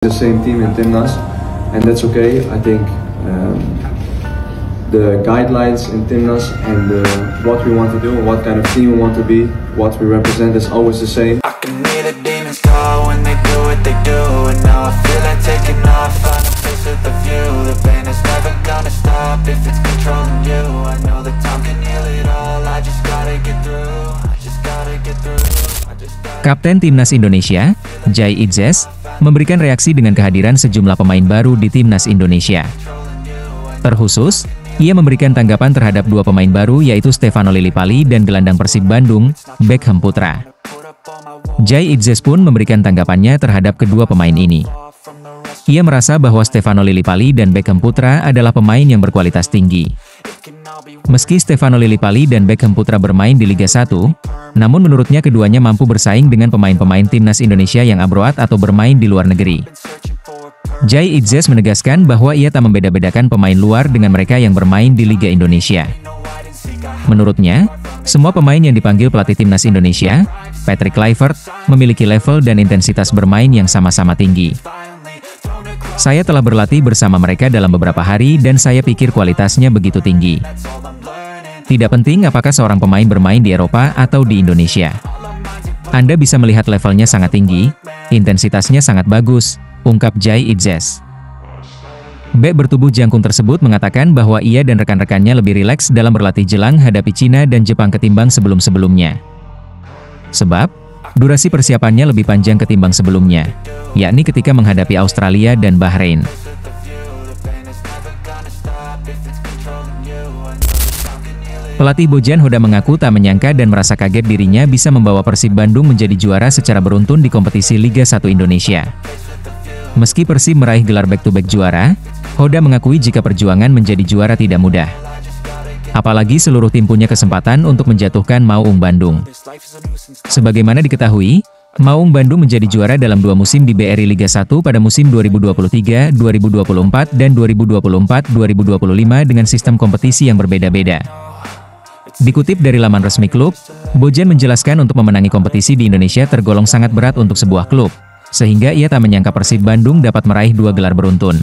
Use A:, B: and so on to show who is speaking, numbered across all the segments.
A: the same team in Timnas, and that's okay. I think the guidelines in Timnas and what we want to do and what kind of team we want to be, what we represent is always the same.
B: I can hear the demons call when they do what they do, and now I feel like taking off. Find a place with a view. The pain is never gonna stop if it's controlling you. I know that time can heal it all. I just gotta get through. I just gotta get through.
C: Kapten Timnas Indonesia, Jai Itzes, memberikan reaksi dengan kehadiran sejumlah pemain baru di Timnas Indonesia. Terkhusus, ia memberikan tanggapan terhadap dua pemain baru yaitu Stefano Lillipali dan gelandang Persib Bandung, Beckham Putra. Jai Itzes pun memberikan tanggapannya terhadap kedua pemain ini. Ia merasa bahwa Stefano Lillipali dan Beckham Putra adalah pemain yang berkualitas tinggi. Meski Stefano Lillipali dan Beckham Putra bermain di Liga 1, namun menurutnya keduanya mampu bersaing dengan pemain-pemain Timnas Indonesia yang abroad atau bermain di luar negeri. Jai Itzes menegaskan bahwa ia tak membeda-bedakan pemain luar dengan mereka yang bermain di Liga Indonesia. Menurutnya, semua pemain yang dipanggil pelatih Timnas Indonesia, Patrick Kluivert, memiliki level dan intensitas bermain yang sama-sama tinggi. Saya telah berlatih bersama mereka dalam beberapa hari dan saya pikir kualitasnya begitu tinggi. Tidak penting apakah seorang pemain bermain di Eropa atau di Indonesia. Anda bisa melihat levelnya sangat tinggi, intensitasnya sangat bagus, ungkap Jai Itzes. Bek bertubuh jangkung tersebut mengatakan bahwa ia dan rekan-rekannya lebih rileks dalam berlatih jelang hadapi Cina dan Jepang ketimbang sebelum-sebelumnya. Sebab, durasi persiapannya lebih panjang ketimbang sebelumnya, yakni ketika menghadapi Australia dan Bahrain. Pelatih Bojan Hoda mengaku tak menyangka dan merasa kaget dirinya bisa membawa Persib Bandung menjadi juara secara beruntun di kompetisi Liga 1 Indonesia. Meski Persib meraih gelar back-to-back juara, Hoda mengakui jika perjuangan menjadi juara tidak mudah. Apalagi seluruh tim punya kesempatan untuk menjatuhkan Maung Bandung. Sebagaimana diketahui, Maung Bandung menjadi juara dalam 2 musim di BRI Liga 1 pada musim 2023-2024 dan 2024-2025 dengan sistem kompetisi yang berbeda-beda. Dikutip dari laman resmi klub, Bojan menjelaskan untuk memenangi kompetisi di Indonesia tergolong sangat berat untuk sebuah klub, sehingga ia tak menyangka Persib Bandung dapat meraih 2 gelar beruntun.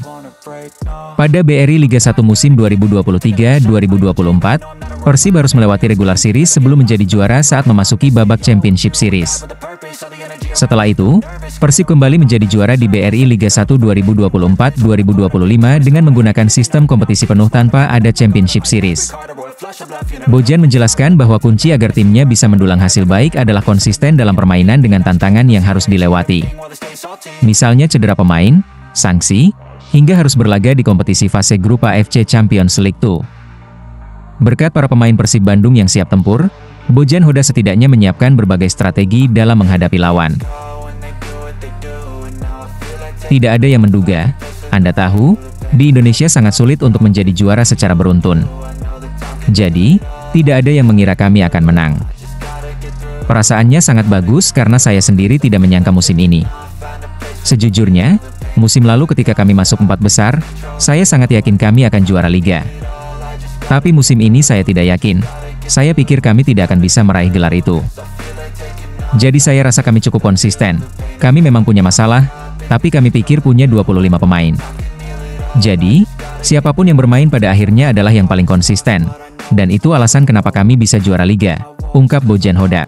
C: Pada BRI Liga 1 musim 2023-2024, Persib harus melewati regular series sebelum menjadi juara saat memasuki babak Championship Series. Setelah itu, Persib kembali menjadi juara di BRI Liga 1 2024-2025 dengan menggunakan sistem kompetisi penuh tanpa ada Championship Series. Bojan menjelaskan bahwa kunci agar timnya bisa mendulang hasil baik adalah konsisten dalam permainan dengan tantangan yang harus dilewati. Misalnya cedera pemain, sanksi, hingga harus berlaga di kompetisi fase grup AFC Champions League 2. Berkat para pemain Persib Bandung yang siap tempur, Bojan Hoda setidaknya menyiapkan berbagai strategi dalam menghadapi lawan. Tidak ada yang menduga, Anda tahu, di Indonesia sangat sulit untuk menjadi juara secara beruntun. Jadi, tidak ada yang mengira kami akan menang. Perasaannya sangat bagus karena saya sendiri tidak menyangka musim ini. Sejujurnya, musim lalu ketika kami masuk 4 besar, saya sangat yakin kami akan juara liga. Tapi musim ini saya tidak yakin. Saya pikir kami tidak akan bisa meraih gelar itu. Jadi saya rasa kami cukup konsisten. Kami memang punya masalah, tapi kami pikir punya 25 pemain. Jadi, siapapun yang bermain pada akhirnya adalah yang paling konsisten. Dan itu alasan kenapa kami bisa juara liga, ungkap Bojan Hoda.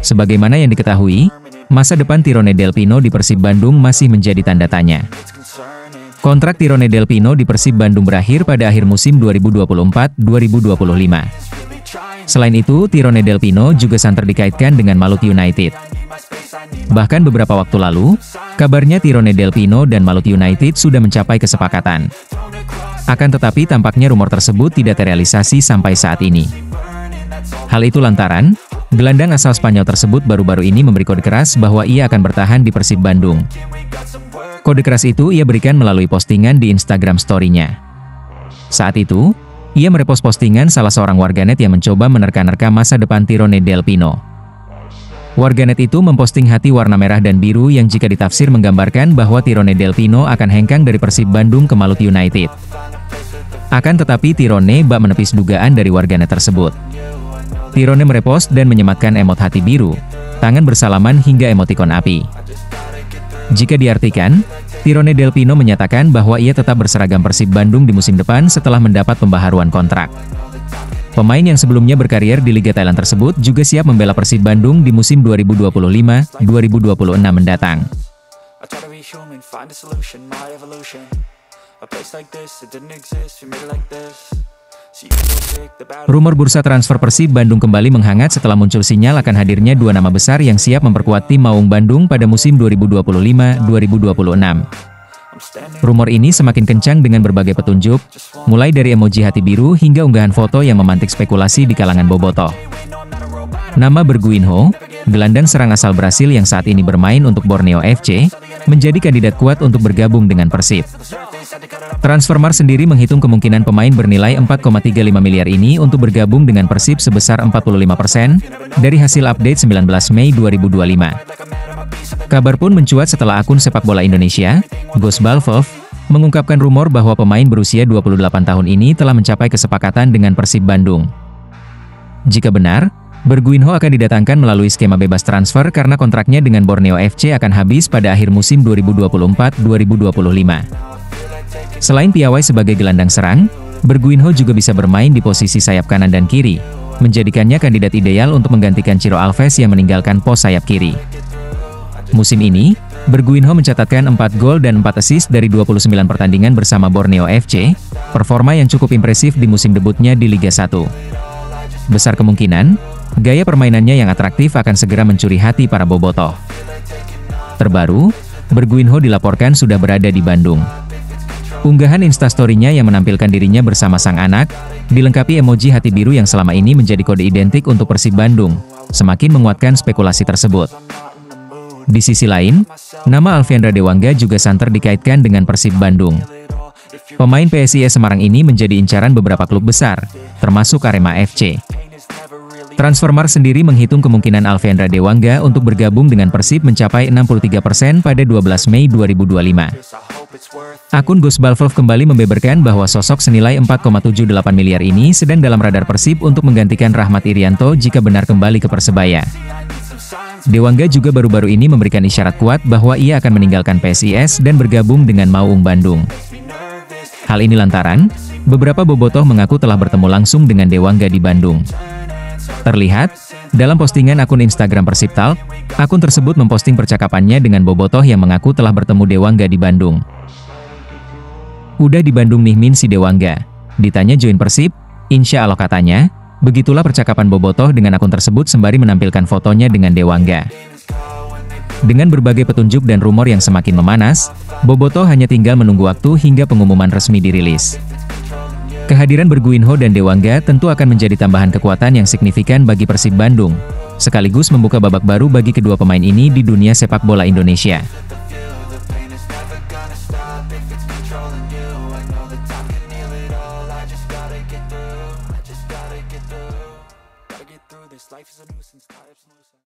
C: Sebagaimana yang diketahui, masa depan Tirone Del Pino di Persib Bandung masih menjadi tanda tanya. Kontrak Tirone Del Pino di Persib Bandung berakhir pada akhir musim 2024-2025. Selain itu, Tirone Del Pino juga santer dikaitkan dengan Maluku United. Bahkan beberapa waktu lalu, kabarnya Tirone Del Pino dan Maluku United sudah mencapai kesepakatan. Akan tetapi tampaknya rumor tersebut tidak terrealisasi sampai saat ini. Hal itu lantaran, gelandang asal Spanyol tersebut baru-baru ini memberi kode keras bahwa ia akan bertahan di Persib Bandung. Kode keras itu ia berikan melalui postingan di Instagram story-nya. Saat itu, ia merepost postingan salah seorang warganet yang mencoba menerka-nerka masa depan Tirone Del Pino. Warganet itu memposting hati warna merah dan biru yang jika ditafsir menggambarkan bahwa Tirone Del Pino akan hengkang dari Persib Bandung ke Maluku United. Akan tetapi Tyrone bak menepis dugaan dari warganet tersebut. Tyrone merepost dan menyematkan emot hati biru, tangan bersalaman hingga emotikon api. Jika diartikan, Tyrone Del Pino menyatakan bahwa ia tetap berseragam Persib Bandung di musim depan setelah mendapat pembaharuan kontrak. Pemain yang sebelumnya berkarier di Liga Thailand tersebut juga siap membela Persib Bandung di musim 2025-2026 mendatang. Rumor bursa transfer Persib Bandung kembali menghangat setelah muncul sinyal akan hadirnya dua nama besar yang siap memperkuat tim Maung Bandung pada musim 2025-2026. Rumor ini semakin kencang dengan berbagai petunjuk, mulai dari emoji hati biru hingga unggahan foto yang memantik spekulasi di kalangan bobotoh. Nama Berguinho, gelandang serang asal Brasil yang saat ini bermain untuk Borneo FC, menjadi kandidat kuat untuk bergabung dengan Persib. Transfermarkt sendiri menghitung kemungkinan pemain bernilai 4,35 miliar ini untuk bergabung dengan Persib sebesar 45% dari hasil update 19 Mei 2025. Kabar pun mencuat setelah akun sepak bola Indonesia, Gosbalvov, mengungkapkan rumor bahwa pemain berusia 28 tahun ini telah mencapai kesepakatan dengan Persib Bandung. Jika benar, Berguinho akan didatangkan melalui skema bebas transfer karena kontraknya dengan Borneo FC akan habis pada akhir musim 2024-2025. Selain piawai sebagai gelandang serang, Berguinho juga bisa bermain di posisi sayap kanan dan kiri, menjadikannya kandidat ideal untuk menggantikan Ciro Alves yang meninggalkan pos sayap kiri. Musim ini, Berguinho mencatatkan 4 gol dan 4 assist dari 29 pertandingan bersama Borneo FC, performa yang cukup impresif di musim debutnya di Liga 1. Besar kemungkinan, gaya permainannya yang atraktif akan segera mencuri hati para bobotoh. Terbaru, Berguinho dilaporkan sudah berada di Bandung. Unggahan instastory-nya yang menampilkan dirinya bersama sang anak, dilengkapi emoji hati biru yang selama ini menjadi kode identik untuk Persib Bandung, semakin menguatkan spekulasi tersebut. Di sisi lain, nama Alfiandra Dewangga juga santer dikaitkan dengan Persib Bandung. Pemain PSIS Semarang ini menjadi incaran beberapa klub besar, termasuk Arema FC. Transfermarkt sendiri menghitung kemungkinan Alfiandra Dewangga untuk bergabung dengan Persib mencapai 63% pada 12 Mei 2025. Akun Gosbalvov kembali membeberkan bahwa sosok senilai 4,78 miliar ini sedang dalam radar Persib untuk menggantikan Rahmat Irianto jika benar kembali ke Persebaya. Dewangga juga baru-baru ini memberikan isyarat kuat bahwa ia akan meninggalkan PSIS dan bergabung dengan Maung Bandung. Hal ini lantaran, beberapa bobotoh mengaku telah bertemu langsung dengan Dewangga di Bandung. Terlihat, dalam postingan akun Instagram Persib Talk, akun tersebut memposting percakapannya dengan bobotoh yang mengaku telah bertemu Dewangga di Bandung. Udah di Bandung nih Min si Dewangga. Ditanya join Persib, insya Allah katanya. Begitulah percakapan bobotoh dengan akun tersebut sembari menampilkan fotonya dengan Dewangga. Dengan berbagai petunjuk dan rumor yang semakin memanas, bobotoh hanya tinggal menunggu waktu hingga pengumuman resmi dirilis. Kehadiran Berguinho dan Dewangga tentu akan menjadi tambahan kekuatan yang signifikan bagi Persib Bandung, sekaligus membuka babak baru bagi kedua pemain ini di dunia sepak bola Indonesia.